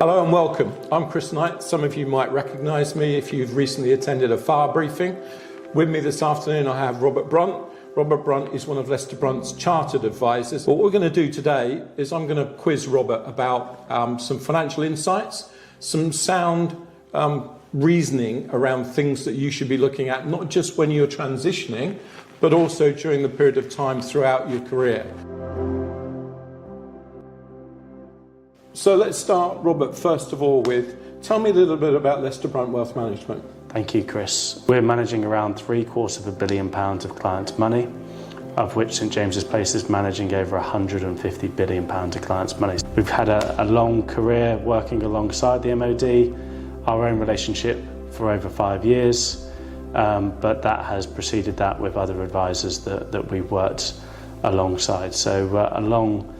Hello and welcome. I'm Chris Knight. Some of you might recognise me if you've recently attended a FAR briefing. With me this afternoon I have Robert Brunt. Robert Brunt is one of Lester Brunt's chartered advisors. What we're going to do today is I'm going to quiz Robert about some financial insights, some sound reasoning around things that you should be looking at, not just when you're transitioning, but also during the period of time throughout your career. So let's start, Robert, first of all with, tell me a little bit about Lester Brunt Wealth Management. Thank you, Chris. We're managing around £750 million of clients' money, of which St James's Place is managing over £150 billion of clients' money. We've had a long career working alongside the MOD, our own relationship for over 5 years, but that has preceded that with other advisors that we've worked alongside. So a long,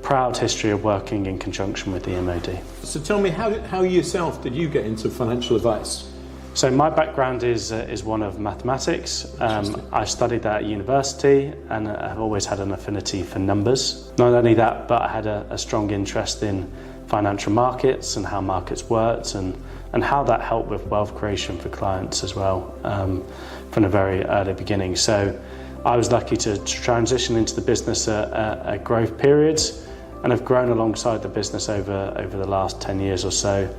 proud history of working in conjunction with the MOD. So tell me, how yourself did you get into financial advice? So my background is one of mathematics. I studied that at university and I've always had an affinity for numbers. Not only that, but I had a strong interest in financial markets and how markets worked and how that helped with wealth creation for clients as well from a very early beginning. So I was lucky to transition into the business at growth periods and have grown alongside the business over the last 10 years or so.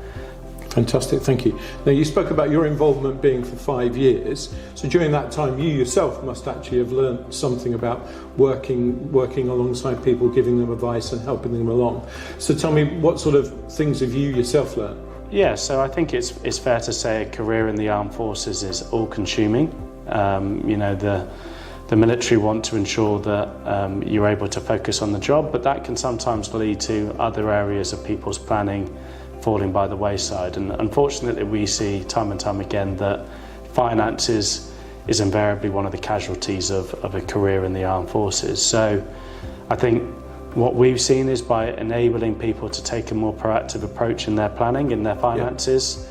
Fantastic, thank you. Now you spoke about your involvement being for 5 years. So during that time you yourself must actually have learned something about working alongside people, giving them advice and helping them along. So tell me, what sort of things have you yourself learned? Yeah, so I think it's fair to say a career in the armed forces is all-consuming. You know, the military want to ensure that you're able to focus on the job, but that can sometimes lead to other areas of people's planning falling by the wayside. And unfortunately, we see time and time again that finances is invariably one of the casualties of a career in the armed forces. So I think what we've seen is by enabling people to take a more proactive approach in their planning, in their finances,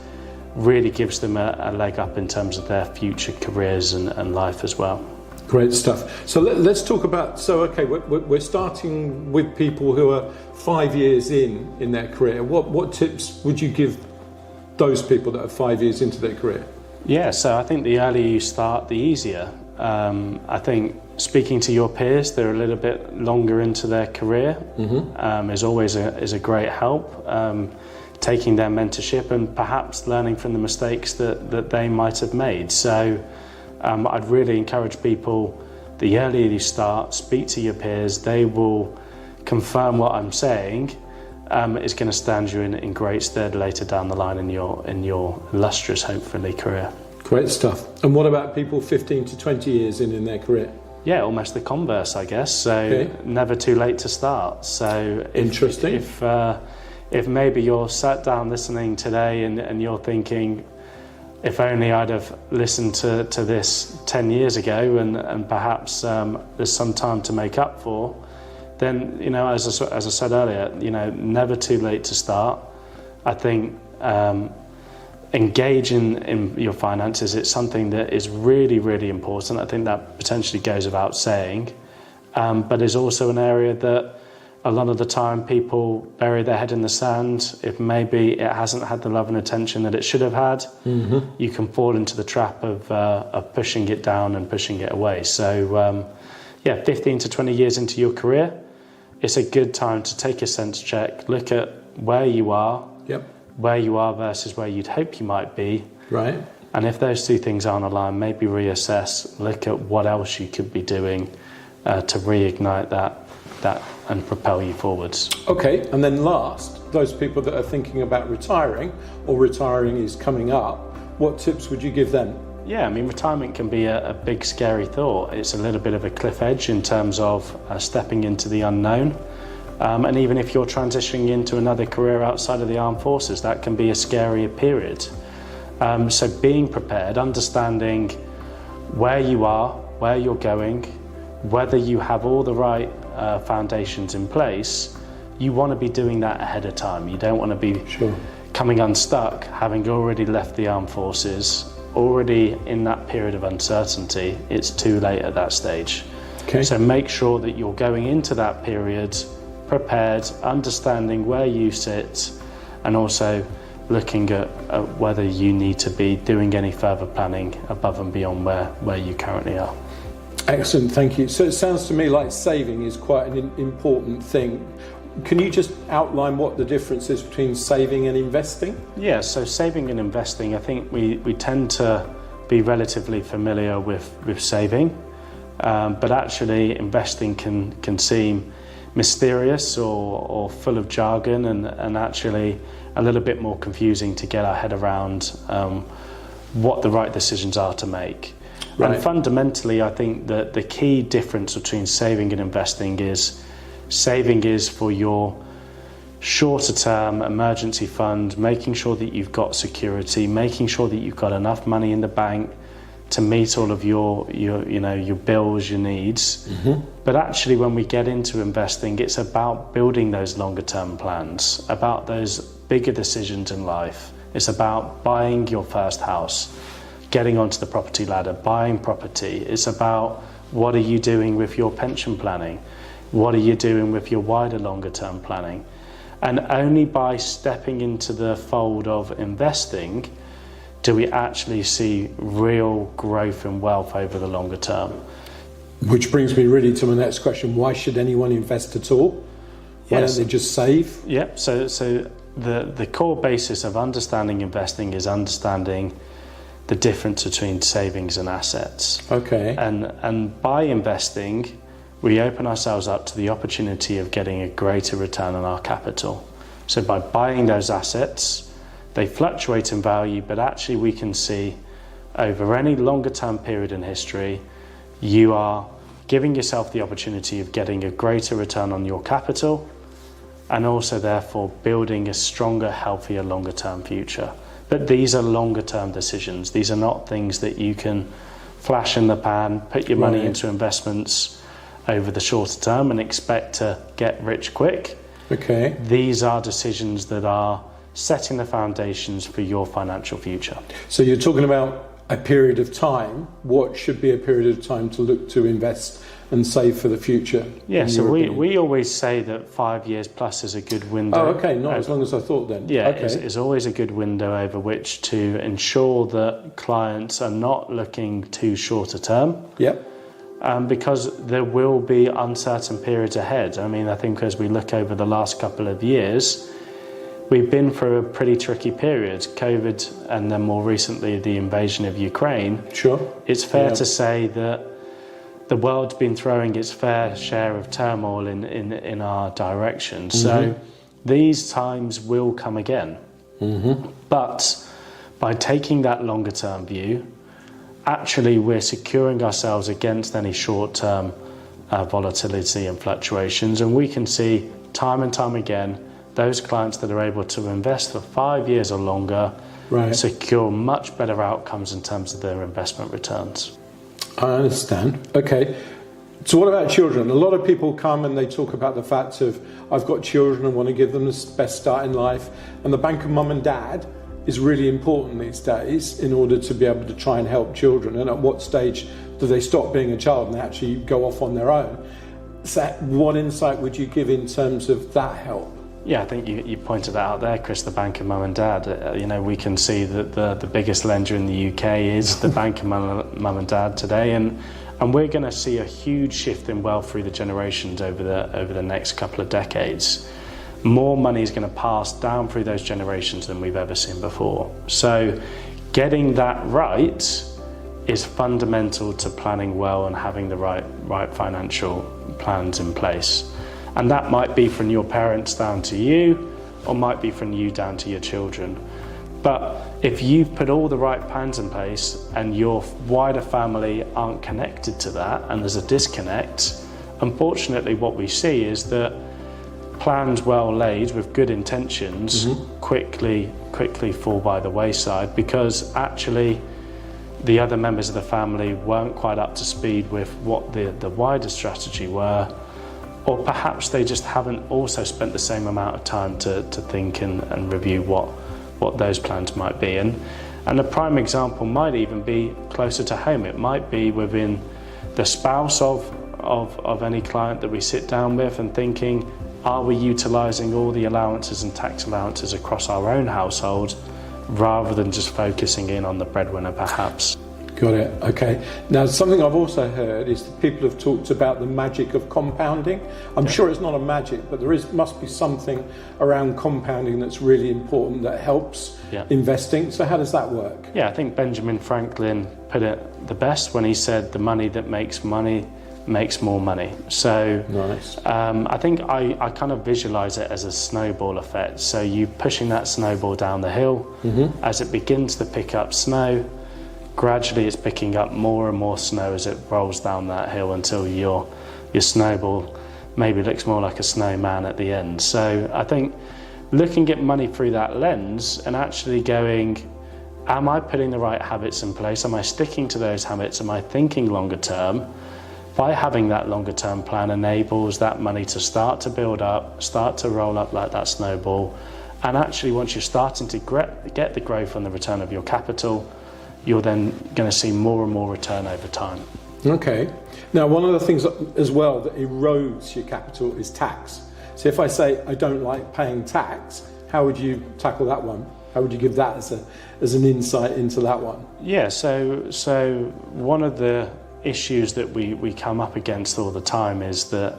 really gives them a leg up in terms of their future careers and life as well. Great stuff. So let's talk about, we're starting with people who are 5 years in their career. What tips would you give those people that are 5 years into their career? Yeah, so I think the earlier you start, the easier. I think speaking to your peers, they're a little bit longer into their career, is always a great help. Taking their mentorship and perhaps learning from the mistakes that they might have made. So I'd really encourage people, the earlier you start, speak to your peers. They will confirm what I'm saying is going to stand you in great stead later down the line in your illustrious, hopefully, career. Great stuff. And what about people 15 to 20 years in their career? Yeah, almost the converse, I guess. So never too late to start. So interesting. If maybe you're sat down listening today and you're thinking, if only I'd have listened to this 10 years ago and perhaps there's some time to make up for, then, you know, as I said earlier, you know, never too late to start. I think engage in your finances. It's something that is really, really important. I think that potentially goes without saying, but is also an area that a lot of the time people bury their head in the sand. If maybe it hasn't had the love and attention that it should have had, you can fall into the trap of pushing it down and pushing it away. So 15 to 20 years into your career, it's a good time to take a sense check, look at where you are versus where you'd hope you might be. Right. And if those two things aren't aligned, maybe reassess, look at what else you could be doing to reignite that and propel you forwards. Okay, and then last, those people that are thinking about retiring or retiring is coming up, what tips would you give them? Yeah, I mean, retirement can be a big scary thought. It's a little bit of a cliff edge in terms of stepping into the unknown. And even if you're transitioning into another career outside of the armed forces, that can be a scarier period. So being prepared, understanding where you are, where you're going, whether you have all the right foundations in place, you want to be doing that ahead of time. You don't want to be coming unstuck, having already left the armed forces, already in that period of uncertainty. It's too late at that stage. Okay. So make sure that you're going into that period prepared, understanding where you sit, and also looking at whether you need to be doing any further planning above and beyond where you currently are. Excellent, thank you. So it sounds to me like saving is quite an important thing. Can you just outline what the difference is between saving and investing? Yeah, so saving and investing, I think we tend to be relatively familiar with saving, but actually investing can seem mysterious or full of jargon and actually a little bit more confusing to get our head around what the right decisions are to make. Right. And fundamentally, I think that the key difference between saving and investing is saving is for your shorter term emergency fund, making sure that you've got security, making sure that you've got enough money in the bank to meet all of your bills, your needs. Mm-hmm. But actually, when we get into investing, it's about building those longer term plans, about those bigger decisions in life. It's about buying your first house, getting onto the property ladder, buying property. It's about what are you doing with your pension planning? What are you doing with your wider longer term planning? And only by stepping into the fold of investing do we actually see real growth and wealth over the longer term. Which brings me really to my next question. Why should anyone invest at all? Why don't they just save? Yeah, so the core basis of understanding investing is understanding the difference between savings and assets. Okay. And by investing, we open ourselves up to the opportunity of getting a greater return on our capital. So by buying those assets, they fluctuate in value, but actually we can see over any longer term period in history, you are giving yourself the opportunity of getting a greater return on your capital and also therefore building a stronger, healthier, longer term future. But these are longer term decisions. These are not things that you can flash in the pan, put your money into investments over the shorter term and expect to get rich quick. Okay. These are decisions that are setting the foundations for your financial future. So you're talking about a period of time. What should be a period of time to look to invest and save for the future? Yeah, so we always say that 5 years plus is a good window. Oh, okay, not as long as I thought then. Yeah, okay. It's always a good window over which to ensure that clients are not looking too shorter term. Yep. Because there will be uncertain periods ahead. I mean, I think as we look over the last couple of years, we've been through a pretty tricky period, COVID and then more recently the invasion of Ukraine. Sure. It's fair to say that the world's been throwing its fair share of turmoil in our direction. Mm-hmm. So these times will come again. Mm-hmm. But by taking that longer term view, actually we're securing ourselves against any short-term volatility and fluctuations, and we can see time and time again those clients that are able to invest for 5 years or longer secure much better outcomes in terms of their investment returns. I understand. Okay. So what about children? A lot of people come and they talk about the fact of, I've got children and want to give them the best start in life, and the bank of mum and dad is really important these days in order to be able to try and help children. And at what stage do they stop being a child and they actually go off on their own? So what insight would you give in terms of that help? Yeah, I think you pointed that out there, Chris, the bank of mum and dad. We can see that the biggest lender in the UK is the bank of mum and dad today, and we're going to see a huge shift in wealth through the generations over the next couple of decades. More money is going to pass down through those generations than we've ever seen before. So getting that right is fundamental to planning well and having the right financial plans in place. And that might be from your parents down to you, or might be from you down to your children. But if you've put all the right plans in place and your wider family aren't connected to that and there's a disconnect, unfortunately what we see is that plans well laid with good intentions quickly fall by the wayside because actually the other members of the family weren't quite up to speed with what the wider strategy were, or perhaps they just haven't also spent the same amount of time to think and review what those plans might be. And a prime example might even be closer to home. It might be within the spouse of any client that we sit down with and thinking, are we utilising all the allowances and tax allowances across our own household rather than just focusing in on the breadwinner perhaps? Got it. Okay. Now, something I've also heard is that people have talked about the magic of compounding. I'm sure it's not a magic, but must be something around compounding that's really important that helps investing. So how does that work? Yeah, I think Benjamin Franklin put it the best when he said the money that makes money makes more money. So nice. I think I kind of visualize it as a snowball effect. So you pushing that snowball down the hill, as it begins to pick up snow, gradually it's picking up more and more snow as it rolls down that hill until your snowball maybe looks more like a snowman at the end. So I think looking at money through that lens and actually going, am I putting the right habits in place? Am I sticking to those habits? Am I thinking longer term? By having that longer term plan enables that money to start to build up, start to roll up like that snowball. And actually once you're starting to get the growth on the return of your capital, you're then going to see more and more return over time. Okay. Now, one of the things as well that erodes your capital is tax. So if I say I don't like paying tax, how would you tackle that one? How would you give that as an insight into that one? Yeah, so one of the issues that we come up against all the time is that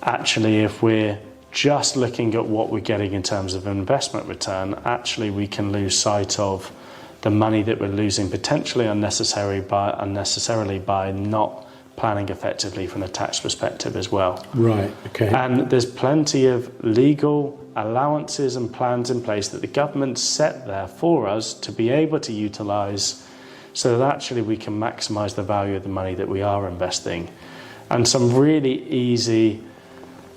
actually if we're just looking at what we're getting in terms of investment return, actually we can lose sight of the money that we're losing potentially unnecessarily by not planning effectively from a tax perspective as well. Right, okay. And there's plenty of legal allowances and plans in place that the government set there for us to be able to utilise so that actually we can maximise the value of the money that we are investing. And some really easy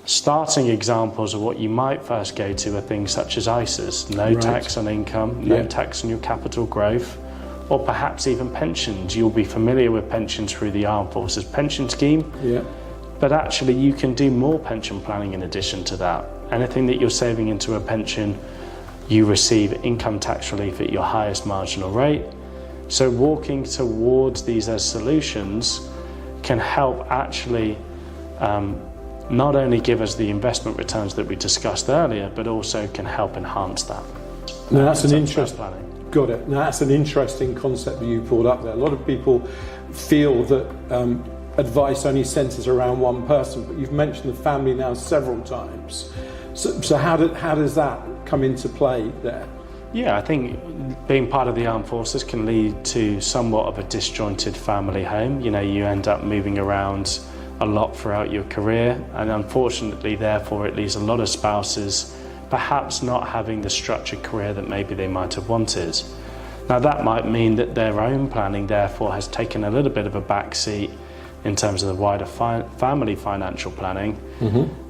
starting examples of what you might first go to are things such as ISAs, no tax on income, no tax on your capital growth, or perhaps even pensions. You'll be familiar with pensions through the Armed Forces pension scheme, but actually you can do more pension planning in addition to that. Anything that you're saving into a pension, you receive income tax relief at your highest marginal rate. So walking towards these as solutions can help actually not only give us the investment returns that we discussed earlier, but also can help enhance that. Now that's an interesting. Got it. Now that's an interesting concept that you brought up there. A lot of people feel that advice only centres around one person, but you've mentioned the family now several times. So how does that come into play there? Yeah, I think being part of the armed forces can lead to somewhat of a disjointed family home. You know, you end up moving around a lot throughout your career, and unfortunately therefore it leaves a lot of spouses perhaps not having the structured career that maybe they might have wanted. Now that might mean that their own planning therefore has taken a little bit of a backseat in terms of the wider family financial planning,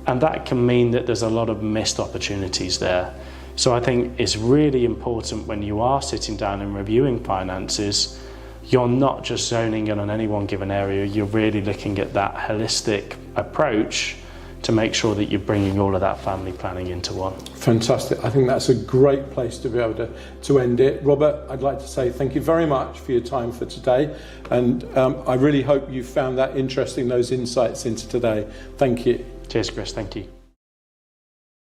and that can mean that there's a lot of missed opportunities there. So I think it's really important when you are sitting down and reviewing finances, you're not just zoning in on any one given area, you're really looking at that holistic approach to make sure that you're bringing all of that family planning into one. Fantastic. I think that's a great place to be able to end it. Robert, I'd like to say thank you very much for your time for today, and I really hope you found that interesting, those insights into today. Thank you. Cheers, Chris. Thank you.